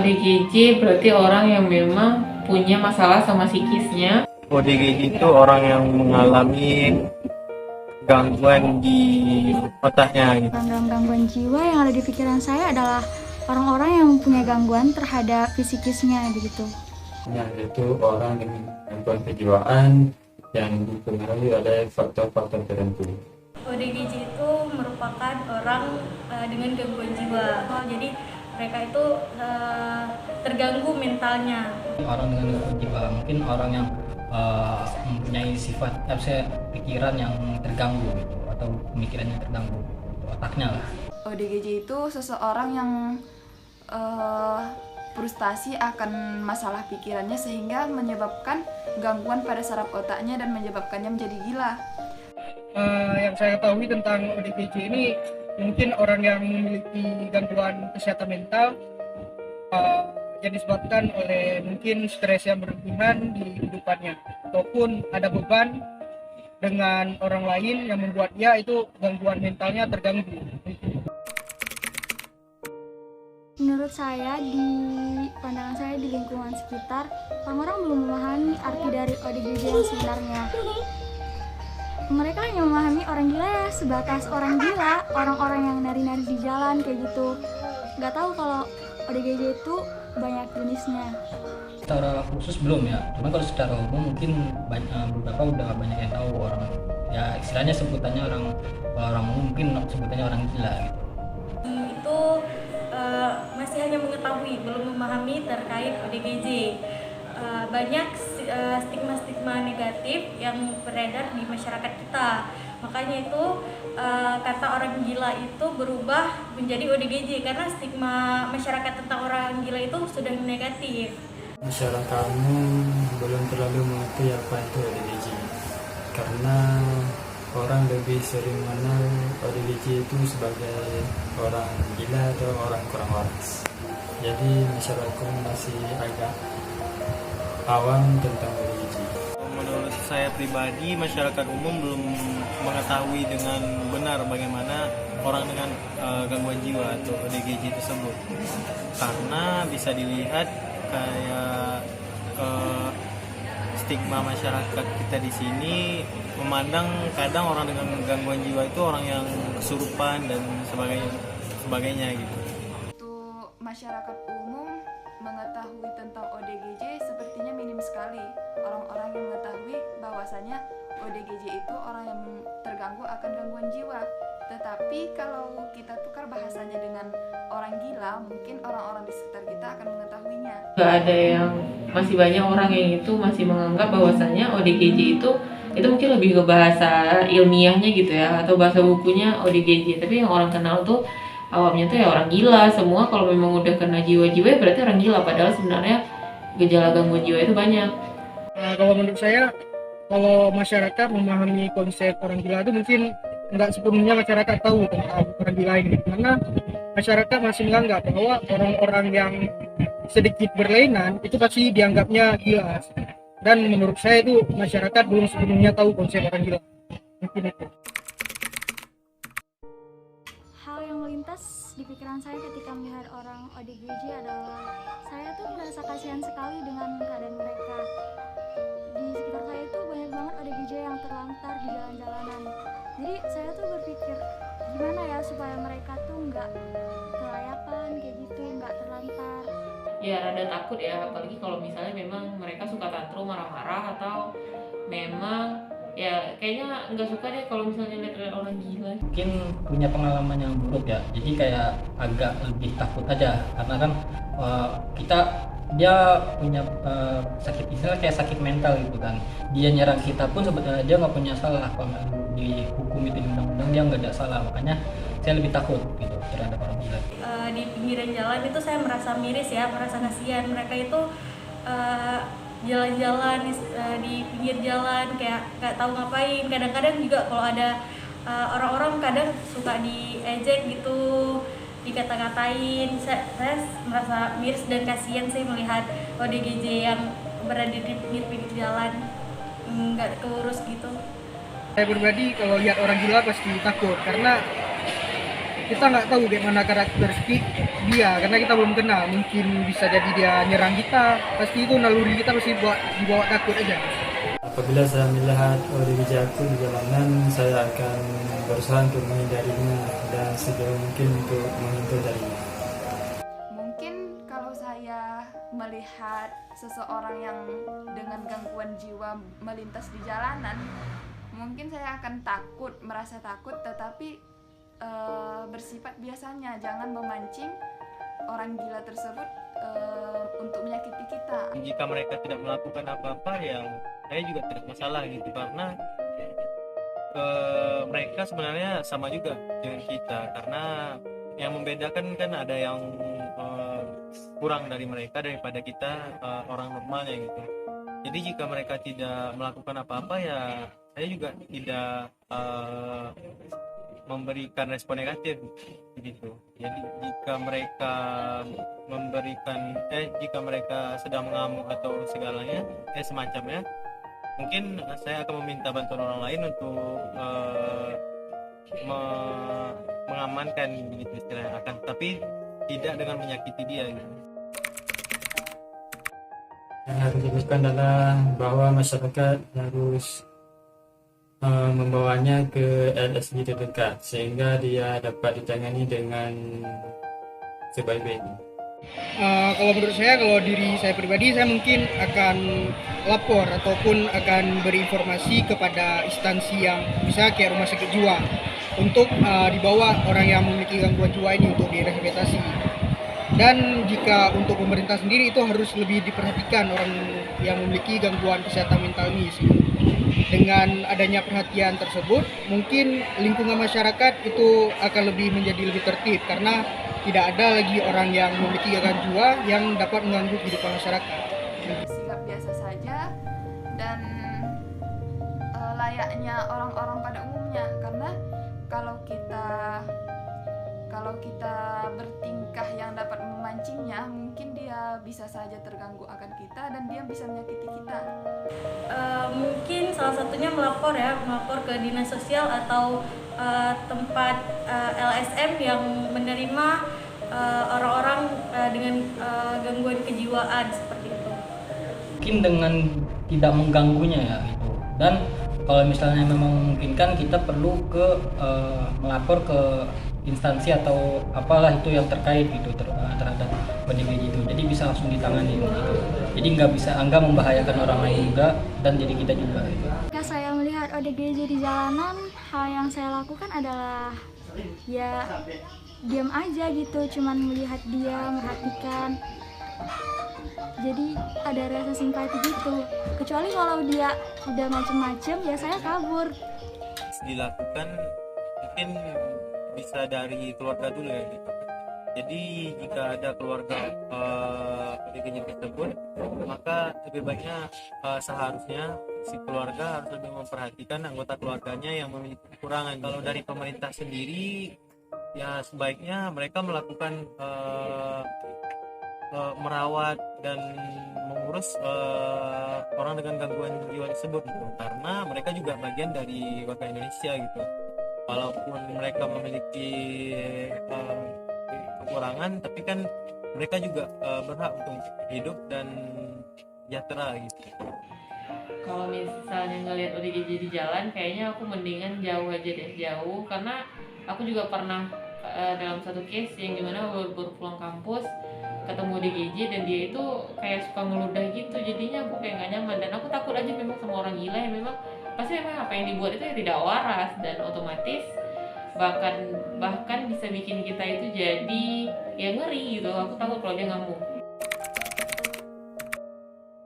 ODGJ berarti orang yang memang punya masalah sama psikisnya. ODGJ itu orang yang mengalami gangguan di otaknya gitu. Gangguan jiwa yang ada di pikiran saya adalah orang-orang yang mempunyai gangguan terhadap fisikisnya begitu. Nah, itu orang dengan gangguan kejiwaan yang dipengaruhi oleh faktor-faktor tertentu. ODGJ itu merupakan orang dengan gangguan jiwa. Jadi mereka itu terganggu mentalnya. Orang dengan gangguan jiwa mungkin orang yang mempunyai sifat pikiran yang terganggu gitu, atau pemikirannya terganggu, otaknya lah. ODGJ itu seseorang yang frustasi akan masalah pikirannya sehingga menyebabkan gangguan pada saraf otaknya dan menyebabkannya menjadi gila. Yang saya ketahui tentang ODGJ ini mungkin orang yang memiliki gangguan kesehatan mental yang disebabkan oleh mungkin stres yang berlebihan di kehidupannya ataupun ada beban dengan orang lain yang membuat dia itu gangguan mentalnya terganggu. Menurut saya, di pandangan saya di lingkungan sekitar, orang-orang belum memahami arti dari ODGJ yang sebenarnya. Mereka hanya memahami orang gila ya sebatas orang gila, orang-orang yang nari-nari di jalan kayak gitu. Nggak tahu kalau ODGJ itu banyak jenisnya. Secara khusus belum ya, cuma kalau secara umum mungkin beberapa udah banyak yang tahu orang, ya istilahnya sebutannya orang umum mungkin sebutannya orang gila gitu. Itu masih hanya mengetahui, belum memahami terkait ODGJ. Banyak stigma-stigma negatif yang beredar di masyarakat kita. Makanya itu kata orang gila itu berubah menjadi ODGJ karena stigma masyarakat tentang orang gila itu sudah negatif. Masyarakat belum terlalu mengerti apa itu ODGJ karena orang lebih sering mengenal ODGJ itu sebagai orang gila atau orang kurang waras. Jadi masyarakat masih agak awam tentang ODGJ. Menurut saya pribadi, masyarakat umum belum mengetahui dengan benar bagaimana orang dengan gangguan jiwa atau ODGJ tersebut. Karena bisa dilihat kayak stigma masyarakat kita di sini memandang kadang orang dengan gangguan jiwa itu orang yang kesurupan dan sebagainya gitu. Untuk masyarakat umum mengetahui tentang ODGJ sepertinya minim sekali. Orang-orang yang mengetahui bahwasanya ODGJ itu orang yang terganggu akan gangguan jiwa. Tetapi kalau kita tukar bahasanya dengan orang gila, mungkin orang-orang di sekitar kita akan mengetahuinya. Gak ada yang, masih banyak orang yang itu masih menganggap bahwasannya ODGJ itu mungkin lebih ke bahasa ilmiahnya gitu ya, atau bahasa bukunya ODGJ. Tapi yang orang kenal tuh awamnya tuh ya orang gila semua. Kalau memang udah kena jiwa-jiwa berarti orang gila, padahal sebenarnya gejala gangguan jiwa itu banyak. Kalau menurut saya, kalau masyarakat memahami konsep orang gila itu mungkin nggak sepenuhnya masyarakat tahu tentang orang gila ini, karena masyarakat masih menganggap bahwa orang-orang yang sedikit berlainan itu pasti dianggapnya gila. Dan menurut saya itu masyarakat belum sepenuhnya tahu konsep orang gila. Mungkin itu. Hal yang melintas di pikiran saya ketika melihat orang ODGJ adalah saya tuh merasa kasihan sekali dengan keadaan mereka. Di sekitar saya itu banyak banget ODGJ yang terlantar di jalan-jalanan. Jadi saya tuh berpikir gimana ya supaya mereka tuh nggak kelayapan kayak gitu, nggak terlantar. Ya rada takut ya, apalagi kalau misalnya memang mereka suka tantrum, marah-marah, atau memang ya kayaknya nggak suka deh kalau misalnya lihat orang gila. Mungkin punya pengalaman yang buruk ya, jadi kayak agak lebih takut aja karena kan dia punya sakit, istilah kayak sakit mental gitu kan. Dia nyerang kita pun sebetulnya dia nggak punya salah, kalau dihukum itu di undang-undang dia nggak ada salah, makanya saya lebih takut gitu terhadap orang gila. Di pinggiran jalan itu saya merasa miris ya, merasa kasihan. Mereka itu jalan-jalan di pinggir jalan kayak nggak tahu ngapain. Kadang-kadang juga kalau ada orang-orang kadang suka diejek gitu, dikata-katain. Saya merasa miris dan kasihan sih melihat ODGJ yang berada di pinggir-pinggir jalan, nggak keurus gitu. Saya pribadi kalau lihat orang gila pasti takut, karena kita nggak tahu bagaimana karakteristik dia karena kita belum kenal. Mungkin bisa jadi dia nyerang kita, pasti itu naluri kita pasti dibawa takut aja. Apabila saya melihat ODGJ aku di jalanan, saya akan berusaha untuk menghindarinya dan sejauh mungkin untuk menghindar darinya. Mungkin kalau saya melihat seseorang yang dengan gangguan jiwa melintas di jalanan, mungkin saya akan takut, merasa takut, tetapi bersifat biasanya, jangan memancing orang gila tersebut untuk menyakiti kita. Jika mereka tidak melakukan apa-apa, ya saya juga tidak masalah gitu, karena mereka sebenarnya sama juga dengan kita, karena yang membedakan kan ada yang kurang dari mereka daripada kita orang normalnya gitu. Jadi jika mereka tidak melakukan apa-apa, ya saya juga tidak memberikan respon negatif gitu. Jadi jika mereka jika mereka sedang mengamuk atau segalanya semacamnya, mungkin saya akan meminta bantuan orang lain untuk mengamankan begitu istilahnya, akan tapi tidak dengan menyakiti dia gitu. Yang harus dilakukan adalah bahwa masyarakat harus membawanya ke LSD terdekat sehingga dia dapat ditangani dengan sebaik-baiknya. Kalau menurut saya, kalau diri saya pribadi, saya mungkin akan lapor ataupun akan berinformasi kepada instansi yang bisa kayak rumah sakit jiwa untuk dibawa orang yang memiliki gangguan jiwa ini untuk direhabilitasi. Dan jika untuk pemerintah sendiri itu harus lebih diperhatikan orang yang memiliki gangguan kesehatan mental ini sih. Dengan adanya perhatian tersebut, mungkin lingkungan masyarakat itu akan menjadi lebih tertib karena tidak ada lagi orang yang memiliki gangguan jiwa yang dapat mengganggu kehidupan masyarakat. Sikap biasa saja dan layaknya orang-orang pada umumnya, karena kalau kita bertingkah yang dapat memancingnya, mungkin dia bisa saja terganggu akan kita dan dia bisa menyakiti kita. Mungkin salah satunya melapor ke dinas sosial atau tempat LSM yang menerima orang-orang dengan gangguan kejiwaan seperti itu. Mungkin dengan tidak mengganggunya ya gitu. Dan kalau misalnya memang memungkinkan, kita perlu melapor ke instansi atau apalah itu yang terkait gitu terhadap ODGJ itu. Jadi bisa langsung ditangani gitu. Jadi nggak membahayakan orang lain juga dan jadi kita juga gitu. Ketika saya melihat ODGJ di jalanan, hal yang saya lakukan adalah ya diam aja gitu, cuman melihat dia, merhatikan. Jadi ada rasa simpati gitu. Kecuali kalau dia udah macem-macem, ya saya kabur. Dilakukan mungkin bisa dari keluarga dulu ya gitu. Jadi jika ada keluarga ODGJ tersebut, maka lebih baiknya seharusnya si keluarga harus lebih memperhatikan anggota keluarganya yang memiliki kekurangan. Kalau dari pemerintah sendiri, ya sebaiknya mereka melakukan merawat dan mengurus orang dengan gangguan jiwa tersebut gitu. Karena mereka juga bagian dari warga Indonesia gitu. Walaupun mereka memiliki kekurangan, tapi kan mereka juga berhak untuk hidup dan sejahtera gitu. Kalau misalnya ngelihat ODGJ di jalan, kayaknya aku mendingan jauh aja deh, jauh, karena aku juga pernah dalam satu case yang dimana baru pulang kampus ketemu ODGJ dan dia itu kayak suka ngeludah gitu, jadinya aku kayak gak nyaman dan aku takut aja memang sama orang gila yang memang pasti memang apa yang dibuat itu ya tidak waras dan otomatis bahkan bisa bikin kita itu jadi ya ngeri gitu. Aku takut kalau dia ngamuk.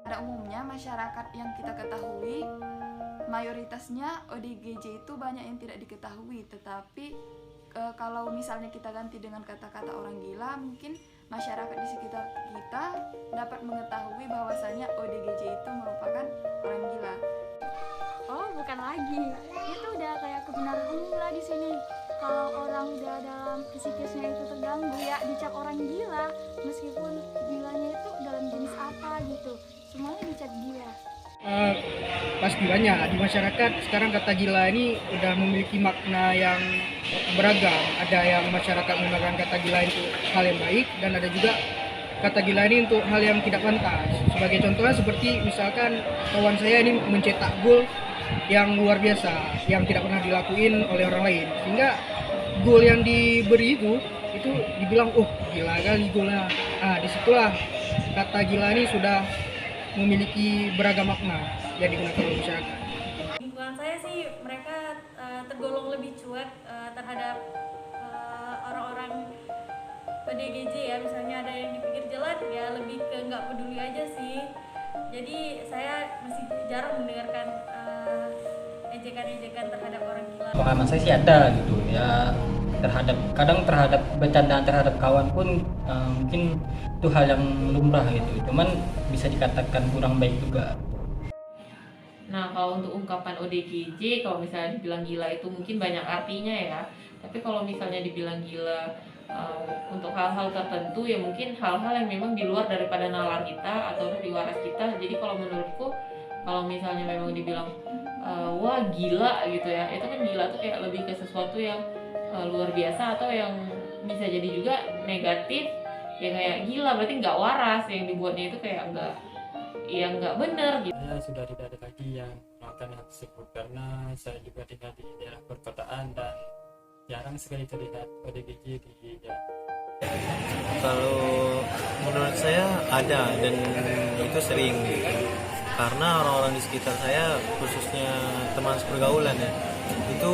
Pada umumnya masyarakat yang kita ketahui mayoritasnya ODGJ itu banyak yang tidak diketahui, tetapi kalau misalnya kita ganti dengan kata-kata orang gila, mungkin masyarakat di sekitar kita dapat mengetahui bahwasanya ODGJ itu merupakan orang gila. Oh, bukan lagi. Itu udah kayak kebenaran umum lah di sini. Kalau orang udah dalam psikisnya itu terganggu, ya dicap orang gila, meskipun gilanya itu dalam jenis apa gitu. Semuanya dicap gila. Pasti banyak di masyarakat sekarang kata gila ini udah memiliki makna yang beragam. Ada yang masyarakat menggunakan kata gila itu hal yang baik, dan ada juga kata gila ini untuk hal yang tidak pantas. Sebagai contohnya seperti misalkan kawan saya ini mencetak gol yang luar biasa, yang tidak pernah dilakuin oleh orang lain, sehingga gol yang diberi itu dibilang, oh gila kali golnya. Disitulah kata gila ini sudah memiliki beragam makna yang digunakan oleh masyarakat. Lingkungan saya sih mereka tergolong lebih cuek terhadap orang-orang ODGJ ya. Misalnya ada yang di pinggir jalan ya lebih ke nggak peduli aja sih. Jadi saya masih jarang mendengarkan ejekan-ejekan terhadap orang gila. Pengalaman saya sih ada gitu ya, kadang terhadap bercandaan terhadap kawan pun mungkin itu hal yang lumrah gitu, cuman bisa dikatakan kurang baik juga. Nah, kalau untuk ungkapan ODGJ, kalau misalnya dibilang gila itu mungkin banyak artinya ya. Tapi kalau misalnya dibilang gila untuk hal-hal tertentu ya mungkin hal-hal yang memang di luar daripada nalar kita atau di waras kita. Jadi kalau menurutku, kalau misalnya memang dibilang wah gila gitu ya, itu kan gila tuh kayak lebih ke sesuatu yang luar biasa atau yang bisa jadi juga negatif. Ya kayak gila berarti nggak waras, yang dibuatnya itu kayak nggak bener gitu. Saya sudah tidak ada lagi yang melakukan hal tersebut karena saya juga tinggal di daerah perkotaan dan jarang sekali terlihat ODGJ di jalan. Kalau menurut saya ada, dan itu sering gitu. Karena orang-orang di sekitar saya, khususnya teman sepergaulan ya, itu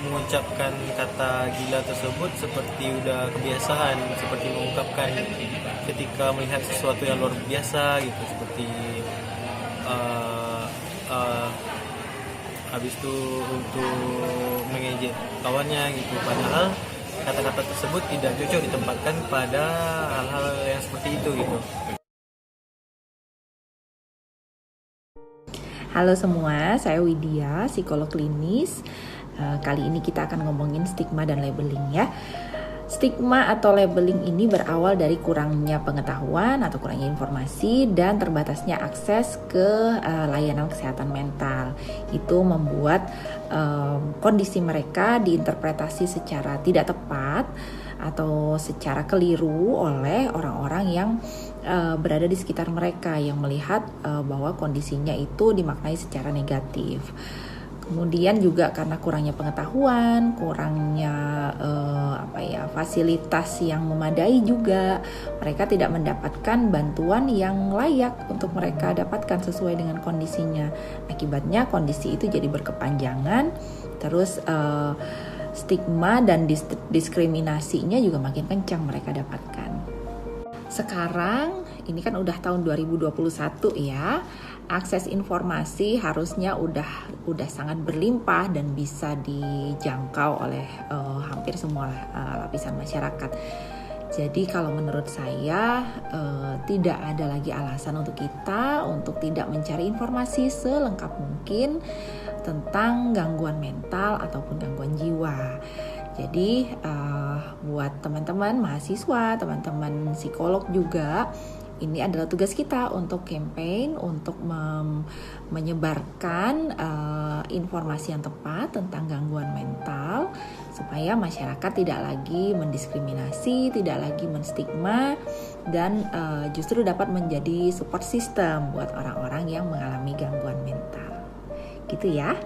mengucapkan kata gila tersebut seperti udah kebiasaan, seperti mengungkapkan ketika melihat sesuatu yang luar biasa gitu, seperti habis itu untuk mengejek kawannya gitu. Padahal kata-kata tersebut tidak cocok ditempatkan pada hal-hal yang seperti itu gitu. Halo semua, saya Widya, psikolog klinis. Kali ini kita akan ngomongin stigma dan labeling ya. Stigma atau labeling ini berawal dari kurangnya pengetahuan atau kurangnya informasi dan terbatasnya akses ke layanan kesehatan mental. Itu membuat kondisi mereka diinterpretasi secara tidak tepat atau secara keliru oleh orang-orang yang berada di sekitar mereka, yang melihat bahwa kondisinya itu dimaknai secara negatif. Kemudian juga karena kurangnya pengetahuan, kurangnya fasilitas yang memadai juga, mereka tidak mendapatkan bantuan yang layak untuk mereka dapatkan sesuai dengan kondisinya. Akibatnya kondisi itu jadi berkepanjangan, terus stigma dan diskriminasinya juga makin kencang mereka dapatkan. Sekarang ini kan udah tahun 2021 ya. Akses informasi harusnya udah sangat berlimpah dan bisa dijangkau oleh hampir semua lapisan masyarakat. Jadi kalau menurut saya tidak ada lagi alasan untuk kita untuk tidak mencari informasi selengkap mungkin tentang gangguan mental ataupun gangguan jiwa. Jadi buat teman-teman mahasiswa, teman-teman psikolog juga, ini adalah tugas kita untuk campaign, untuk menyebarkan informasi yang tepat tentang gangguan mental supaya masyarakat tidak lagi mendiskriminasi, tidak lagi menstigma, dan justru dapat menjadi support system buat orang-orang yang mengalami gangguan mental. Gitu ya.